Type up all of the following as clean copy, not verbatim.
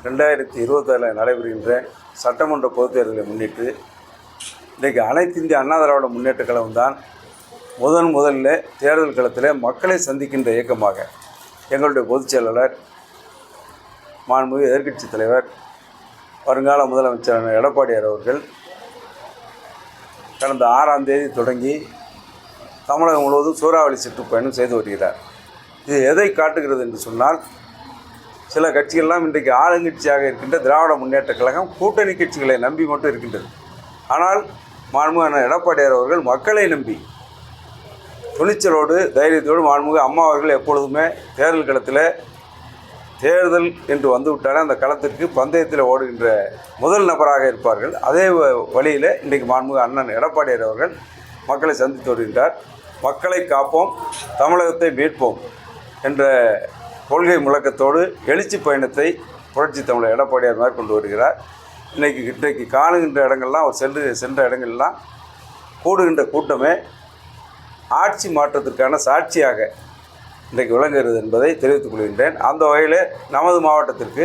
2026 நடைபெறுகின்ற சட்டமன்ற பொதுத் தேர்தலை முன்னிட்டு இன்றைக்கு அனைத்து இந்திய அண்ணா திராவிட முன்னேற்ற கழகம் தான் முதல்ல தேர்தல் களத்தில் மக்களை சந்திக்கின்ற இயக்கமாக எங்களுடைய பொதுச் செயலாளர் மாண்புமிகு எதிர்க்கட்சி தலைவர் வருங்கால முதலமைச்சர் எடப்பாடியார் அவர்கள் கடந்த 6ஆம் தேதி தொடங்கி தமிழகம் முழுவதும் சூறாவளி சுற்றுப்பயணம் செய்து வருகிறார். இது எதை காட்டுகிறது என்று சொன்னால், சில கட்சிகள்லாம் இன்றைக்கு ஆளுங்கட்சியாக இருக்கின்ற திராவிட முன்னேற்ற கழகம் கூட்டணி கட்சிகளை நம்பி மட்டும் இருக்கின்றது. ஆனால் மாண்புமிகு எடப்பாடியார் அவர்கள் மக்களை நம்பி துணிச்சலோடு தைரியத்தோடு மாண்புமிகு அம்மா அவர்கள் எப்பொழுதுமே தேர்தல் களத்தில் தேர்தல் என்று வந்துவிட்டாலே அந்த களத்திற்கு பந்தயத்தில் ஓடுகின்ற முதல் நபராக இருப்பார்கள். அதே வழியில் இன்றைக்கு மாண்புமிகு அண்ணன் எடப்பாடியார் அவர்கள் மக்களை சந்தித்து வருகின்றார். மக்களை காப்போம், தமிழகத்தை மீட்போம் என்ற கொள்கை முழக்கத்தோடு எழுச்சி பயணத்தை புரட்சி தமிழர் எடப்பாடியார் மேற்கொண்டு வருகிறார். இன்றைக்கு காணுகின்ற இடங்கள்லாம் அவர் சென்ற இடங்கள்லாம் கூடுகின்ற கூட்டமே ஆட்சி மாற்றத்திற்கான சாட்சியாக இன்றைக்கு விளங்குகிறது என்பதை தெரிவித்துக் கொள்கின்றேன். அந்த வகையில் நமது மாவட்டத்திற்கு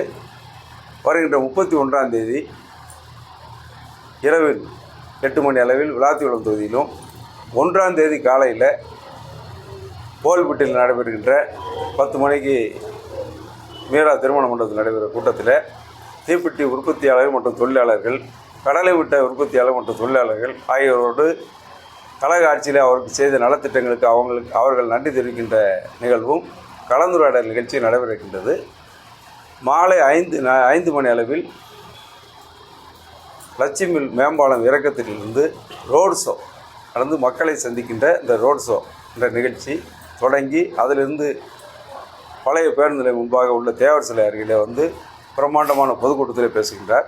வருகின்ற 31ஆம் தேதி இரவில் 8 மணி அளவில் விளாத்திக்குளம் தொகுதியிலும், 1ஆம் தேதி காலையில் கோவில்பட்டியில் நடைபெறுகின்ற 10 மணிக்கு மீரா திருமண மண்டபத்தில் நடைபெறுகிற கூட்டத்தில் தீப்பெட்டி உற்பத்தியாளர்கள் மற்றும் தொழிலாளர்கள், கடலை விட்ட உற்பத்தியாளர் மற்றும் தொழிலாளர்கள் ஆகியோரோடு கழக ஆட்சியில் அவருக்கு செய்த நலத்திட்டங்களுக்கு அவர்கள் நன்றி தெரிவிக்கின்ற நிகழ்வும் கலந்துரையாடல் நிகழ்ச்சி நடைபெற இருக்கின்றது. மாலை 5 மணி அளவில் லட்சுமி மேம்பாலம் இறக்கத்திலிருந்து ரோடு ஷோ நடந்து மக்களை சந்திக்கின்ற இந்த ரோடு ஷோ என்ற நிகழ்ச்சி தொடங்கி, அதிலிருந்து பழைய பேருந்து நிலையம் முன்பாக உள்ள தேவர் சிலை அருகில் பிரம்மாண்டமான பொதுக்கூட்டத்தில் பேசுகின்றார்.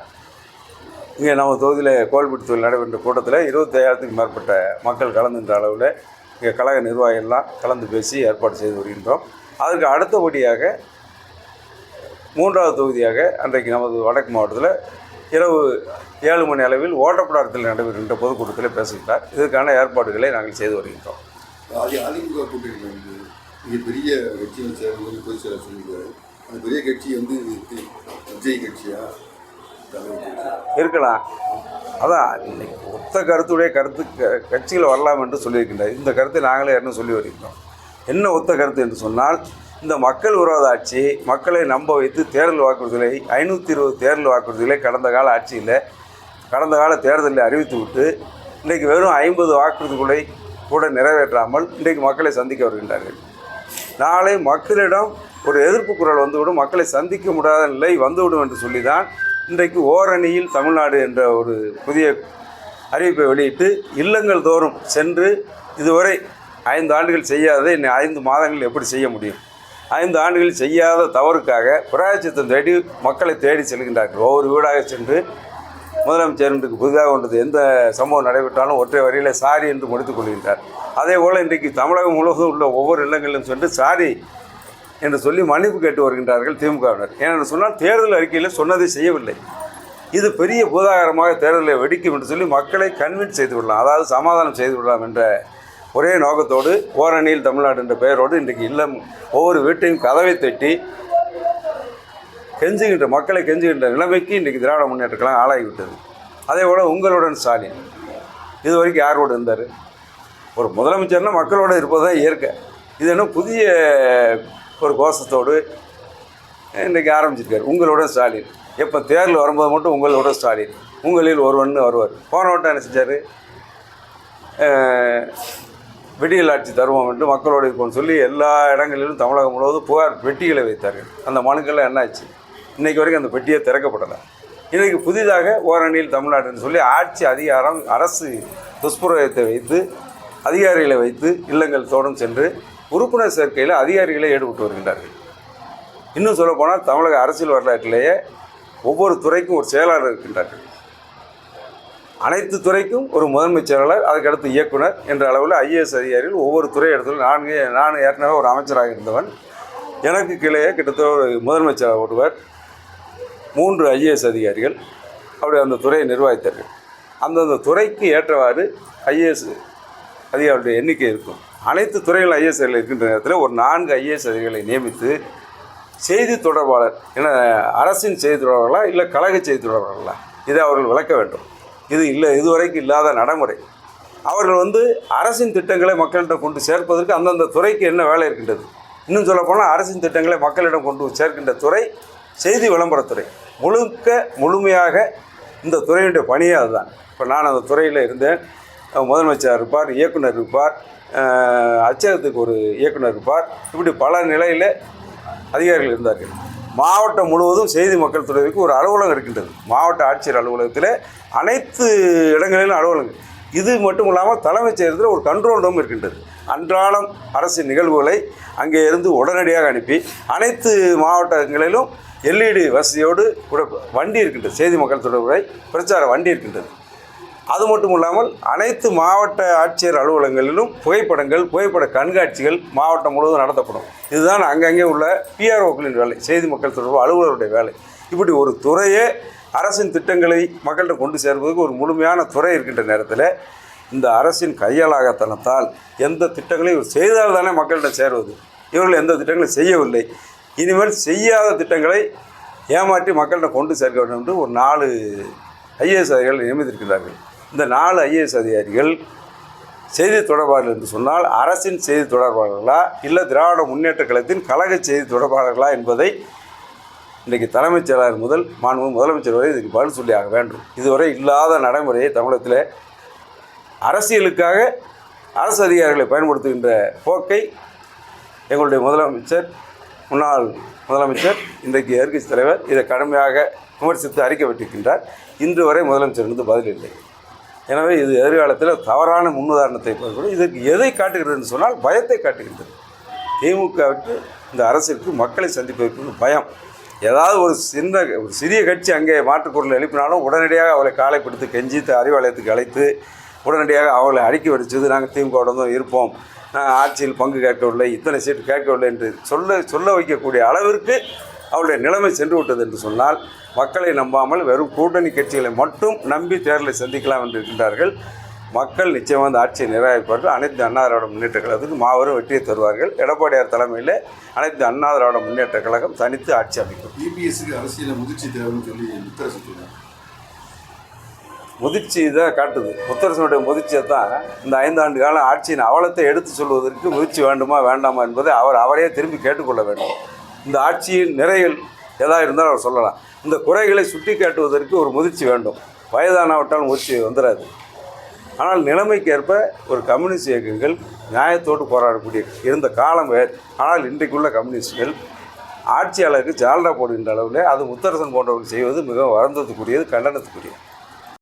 இங்கே நம்ம தொகுதியில் கோவில்பட்டி தொகுதியில் நடைபெற்ற கூட்டத்தில் 25,000க்கும் மேற்பட்ட மக்கள் கலந்துன்ற அளவில் இங்கே கழக நிர்வாகிகள்லாம் கலந்து பேசி ஏற்பாடு செய்து வருகின்றோம். அதற்கு அடுத்தபடியாக 3வது தொகுதியாக அன்றைக்கு நமது வடக்கு மாவட்டத்தில் இரவு 7 மணி அளவில் ஓட்டப்படாரத்தில் நடைபெறுகின்ற பொதுக்கூட்டத்தில் பேசுகின்றார். இதற்கான ஏற்பாடுகளை நாங்கள் செய்து வருகின்றோம். அதிமுக கூட்டணியில் பெரிய கட்சி பொதுச் செயலர் சொல்லியிருக்காரு. அந்த பெரிய கட்சி விஜய் கட்சியா இருக்கலாம். அதான் இன்னைக்கு ஒத்த கருத்துடைய கட்சிகள் வரலாம் என்று சொல்லியிருக்கின்றார். இந்த கருத்தை நாங்களே என்ன சொல்லி வருகின்றோம். என்ன ஒத்த கருத்து என்று சொன்னால், இந்த மக்கள் விரோத ஆட்சி மக்களை நம்ப வைத்து தேர்தல் வாக்குறுதிகளை 520 தேர்தல் வாக்குறுதிகளை கடந்த கால தேர்தலில் அறிவித்துவிட்டு இன்றைக்கு வெறும் 50 வாக்குறுதிகளை கூட நிறைவேற்றாமல் இன்றைக்கு மக்களை சந்திக்க வருகின்றார்கள். நாளை மக்களிடம் ஒரு எதிர்ப்பு குரல் வந்துவிடும், மக்களை சந்திக்க முடியாத நிலை வந்துவிடும் என்று சொல்லி தான் இன்றைக்கு ஓரணியில் தமிழ்நாடு என்ற ஒரு புதிய அறிவிப்பை வெளியிட்டு இல்லங்கள் தோறும் சென்று இதுவரை 5 ஆண்டுகள் செய்யாததை இன்னும் 5 மாதங்கள் எப்படி செய்ய முடியும்? 5 ஆண்டுகள் செய்யாத தவறுக்காக பிராயச்சித்தம் தேடி மக்களை தேடி செல்கின்றார்கள். ஒவ்வொரு வீடாக சென்று முதலமைச்சருக்கு புதிதாக கொண்டது எந்த சம்பவம் நடைபெற்றாலும் ஒற்றை வரியில் சாரி என்று முடித்துக் கொள்கின்றார். அதே போல் இன்றைக்கு தமிழகம் முழுவதும் உள்ள ஒவ்வொரு இல்லங்களிலும் சென்று சாரி என்று சொல்லி மன்னிப்பு கேட்டு வருகின்றார்கள் திமுகவினர். ஏனென்று சொன்னால் தேர்தல் அறிக்கையில் சொன்னதை செய்யவில்லை. இது பெரிய பூதாகரமாக தேர்தலை வெடிக்கும் என்று சொல்லி மக்களை கன்வின்ஸ் செய்து விடலாம், அதாவது சமாதானம் செய்து விடலாம் என்ற ஒரே நோக்கத்தோடு ஓரணியில் தமிழ்நாடு என்ற பெயரோடு இன்றைக்கு இல்லம் ஒவ்வொரு வீட்டையும் கதவை தட்டி மக்களை கெஞ்சுகின்ற நிலைமைக்கு இன்றைக்கு திராவிட முன்னேற்ற கழகம் ஆளாகிவிட்டது. அதே போல் உங்களுடன் ஸ்டாலின் இது வரைக்கும் யாரோடு இருந்தார்? ஒரு முதலமைச்சர்னால் மக்களோடு இருப்பது தான் இயற்கை. இது என்ன புதிய ஒரு கோஷத்தோடு இன்றைக்கி ஆரம்பிச்சிருக்காரு. உங்களுடன் ஸ்டாலின் எப்போ தேர்தல் வரும்போது மட்டும் உங்களோட ஸ்டாலின், உங்களில் ஒருவன் வருவார். போன வட்டம் என்ன செஞ்சார்? விடியல் ஆட்சி தருவோம் என்று மக்களோடு இருப்போம்னு சொல்லி எல்லா இடங்களிலும் தமிழகம் முழுவதும் புகார் பெட்டிகளை வைத்தார்கள். அந்த மனுக்கெல்லாம் என்னாச்சு? இன்றைக்கு வரைக்கும் அந்த பெட்டியை திறக்கப்படலை. இன்றைக்கு புதிதாக ஓரணியில் தமிழ்நாடுன்னு சொல்லி ஆட்சி அதிகாரம் அரசு துஷ்பிரயோகத்தை வைத்து அதிகாரிகளை வைத்து இல்லங்கள் தோறும் சென்று உறுப்பினர் சேர்க்கையில் அதிகாரிகளே ஈடுபட்டு வருகின்றார்கள். இன்னும் சொல்லப்போனால் தமிழக அரசியல் வரலாற்றிலேயே ஒவ்வொரு துறைக்கும் ஒரு செயலாளர் இருக்கின்றார்கள். அனைத்து துறைக்கும் ஒரு முதன்மைச் செயலாளர், அதுக்கடுத்து இயக்குனர் என்ற அளவில் IAS அதிகாரிகள் ஒவ்வொரு துறை இடத்துல நான் ஏற்கனவே ஒரு அமைச்சராக இருந்தவன். எனக்கு கீழே கிட்டத்தட்ட ஒரு முதன்மைச் செயலாளர் ஒருவர், 3 IAS அதிகாரிகள் அப்படி அந்த துறையை நிர்வகித்தார்கள். அந்தந்த துறைக்கு ஏற்றவாறு IAS அதிகாரிகளுடைய எண்ணிக்கை இருக்கும். அனைத்து துறைகள் IAS அதிகாரிகள் இருக்கின்ற நேரத்தில் ஒரு 4 IAS அதிகாரிகளை நியமித்து செய்தி தொடர்பாளர் என அரசின் செய்தி தொடர்பாளர்களா இல்லை கழக செய்தி தொடர்பாளர்களா, இதை அவர்கள் விளக்க வேண்டும். இது இதுவரைக்கும் இல்லாத நடைமுறை. அவர்கள் அரசின் திட்டங்களை மக்களிடம் கொண்டு சேர்ப்பதற்கு அந்தந்த துறைக்கு என்ன வேலை இருக்கின்றது? இன்னும் சொல்லப்போனால் அரசின் திட்டங்களை மக்களிடம் கொண்டு சேர்க்கின்ற துறை செய்தி விளம்பரத்துறை. முழுமையாக இந்த துறையினுடைய பணியே அதுதான். இப்போ நான் அந்த துறையில் இருந்தேன். முதலமைச்சர் இருப்பார், இயக்குனர் இருப்பார், அச்சகத்துக்கு ஒரு இயக்குனர் இருப்பார், இப்படி பல நிலையில் அதிகாரிகள் இருந்தார்கள். மாவட்டம் முழுவதும் செய்தி மக்கள் துறைக்கு ஒரு அலுவலகம் இருக்கின்றது. மாவட்ட ஆட்சியர் அலுவலகத்தில் அனைத்து இடங்களிலும் அலுவலகம். இது மட்டும் இல்லாமல் தலைமைச் செயலகத்தில் ஒரு கண்ட்ரோல் ரூம் இருக்கின்றது. அன்றாடம் அரசின் நிகழ்வுகளை அங்கே இருந்து உடனடியாக அனுப்பி அனைத்து மாவட்டங்களிலும் எல்இடி வசதியோடு கூட வண்டி இருக்கின்றது. செய்தி மக்கள் தொடர்புறை பிரச்சார வண்டி இருக்கின்றது. அது மட்டும் இல்லாமல் அனைத்து மாவட்ட ஆட்சியர் அலுவலகங்களிலும் புகைப்பட கண்காட்சிகள் மாவட்டம் முழுவதும் நடத்தப்படும். இதுதான் அங்கங்கே உள்ள பிஆர்ஓக்களின் வேலை, செய்தி மக்கள் தொடர்பு அலுவலருடைய வேலை. இப்படி ஒரு துறையே அரசின் திட்டங்களை மக்கள்கிட்ட கொண்டு சேர்வதற்கு ஒரு முழுமையான துறை இருக்கின்ற நேரத்தில் இந்த அரசின் கையாளாகத்தனத்தால் எந்த திட்டங்களையும் இவர் செய்தால் தானே மக்கள்கிட்ட சேருவது. இவர்கள் எந்த திட்டங்களையும் செய்யவில்லை. இனிமேல் செய்யாத திட்டங்களை ஏமாற்றி மக்கள்கிட்ட கொண்டு சேர்க்க வேண்டும் என்று ஒரு 4 ஐஏஎஸ் அதிகாரிகள் நியமித்திருக்கிறார்கள். இந்த 4 ஐஏஎஸ் அதிகாரிகள் செய்தி தொடர்பாளர்கள் என்று சொன்னால் அரசின் செய்தி தொடர்பாளர்களா இல்லை திராவிட முன்னேற்ற கழகத்தின் கழக செய்தி தொடர்பாளர்களா என்பதை இன்றைக்கு தலைமைச் செயலாளர் முதல் முதலமைச்சர் வரை இதுக்கு பதில் சொல்லி ஆக வேண்டும். இதுவரை இல்லாத நடைமுறையை தமிழகத்தில் அரசியலுக்காக அரசு அதிகாரிகளை பயன்படுத்துகின்ற போக்கை எங்களுடைய முன்னாள் முதலமைச்சர் இன்றைக்கு எதிர்க்கட்சி தலைவர் இதை கடுமையாக விமர்சித்து அறிக்கை விட்டிருக்கின்றார். இன்று வரை முதலமைச்சர் பதில் இல்லை. எனவே இது எதிர்காலத்தில் தவறான முன்னுதாரணத்தை பார்க்கணும். இதற்கு எதை காட்டுகிறதுன்னு சொன்னால் பயத்தை காட்டுகின்றது. திமுகவிற்கு இந்த அரசிற்கு மக்களை சந்திப்பதற்கு பயம். ஏதாவது ஒரு சிறிய கட்சி அங்கே மாற்றுக்குரல் எழுப்பினாலும் உடனடியாக அவளை காலை பிடித்து கெஞ்சி அறிவாலயத்துக்கு அழைத்து உடனடியாக அவளை அறிக்கை வடித்தது நாங்கள் திமுகவுடன் இருப்போம், ஆட்சியில் பங்கு கேட்கவில்லை, இத்தனை சீட்டு கேட்கவில்லை என்று சொல்ல வைக்கக்கூடிய அளவிற்கு அவளுடைய நிலைமை சென்று விட்டது என்று சொன்னால் மக்களை நம்பாமல் வெறும் கூட்டணி கட்சிகளை மட்டும் நம்பி தேர்தலை சந்திக்கலாம் என்று இருக்கின்றார்கள். மக்கள் நிச்சயமாக அந்த ஆட்சியை நிராகரிப்பார்கள். அனைத்து அண்ணா திராவிட முன்னேற்ற கழகத்துக்கு மாபெரும் வெற்றியை தருவார்கள். எடப்பாடியார் தலைமையில் அனைத்து அண்ணா திராவிட முன்னேற்ற கழகம் தனித்து ஆட்சி அமைக்கும். இபிஎஸ்க்கு அரசியல் முதிர்ச்சி தேவைன்னு சொல்லி முத்தரசு முதிர்ச்சி தான் காட்டுது. முத்தரசனுடைய முதிர்ச்சியை தான் இந்த 5 ஆண்டு கால ஆட்சியின் அவலத்தை எடுத்து சொல்வதற்கு முதிர்ச்சி வேண்டுமா வேண்டாமா என்பதை அவரையே திரும்பி கேட்டுக்கொள்ள வேண்டும். இந்த ஆட்சியின் நிறைகள் எதாக இருந்தாலும் அவர் சொல்லலாம். இந்த குறைகளை சுட்டி காட்டுவதற்கு ஒரு முதிர்ச்சி வேண்டும். வயதானவற்றால் முதிர்ச்சி வந்துடாது. ஆனால் நிலைமைக்கு ஏற்ப ஒரு கம்யூனிஸ்ட் இயக்கங்கள் நியாயத்தோடு போராடக்கூடிய இருந்த காலம் வேறு. ஆனால் இன்றைக்குள்ள கம்யூனிஸ்டுகள் ஆட்சியாளருக்கு ஜால்ரா போடுகின்ற அளவில் அது முத்தரசன் போன்றவர்கள் செய்வது மிகவும் வருந்தத்துக்குரியது, கண்டனத்துக்குரியது.